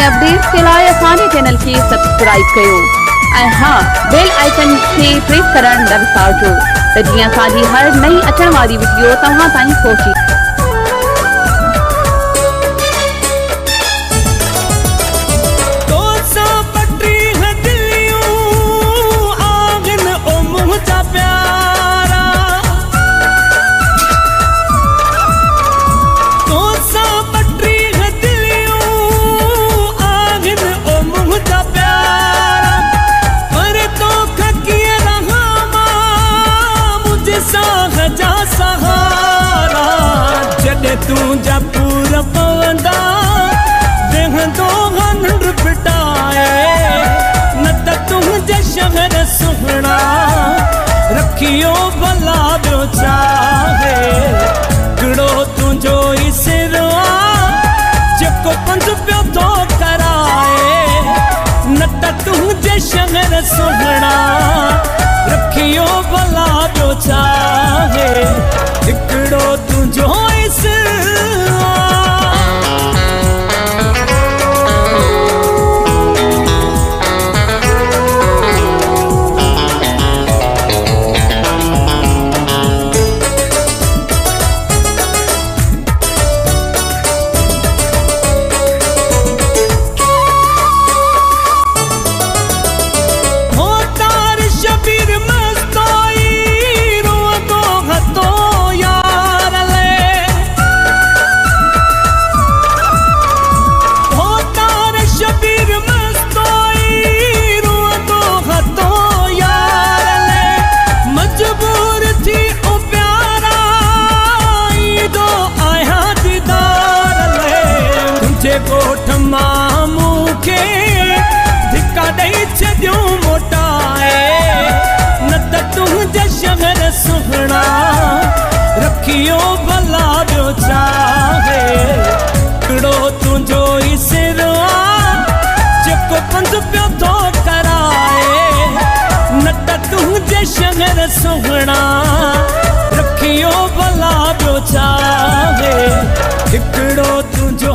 Updates के लाइ असांजे चैनल खे सब्सक्राइब कयो ऐं हाँ बेल आइकन खे प्रेस करण न विसारिजो त जीअं असांजी हर नई अचण वारी वीडियो तव्हां ताईं पहुची। तू जा पूरा पवंदा देहंदो हंड पिटाए न त तुझे शहर सुहना रखियो भला बियो चाहे कड़ो तुझो ई सिरो जेको पंज पियो थो कराए न त तुझे शहर सुहना रखियो भला बियो चाहे हिकड़ो तुझो गोठ मामू के धिक्का दई छॾियो मोटाए न त तुझे शहर सुहना रखियो भला बियो चाहे कड़ो तुझो ई सिरो जेको पंज पियो थो कराए न त तुझे शहर सुहना रखियो भला बियो चाहे हिकड़ो तुझो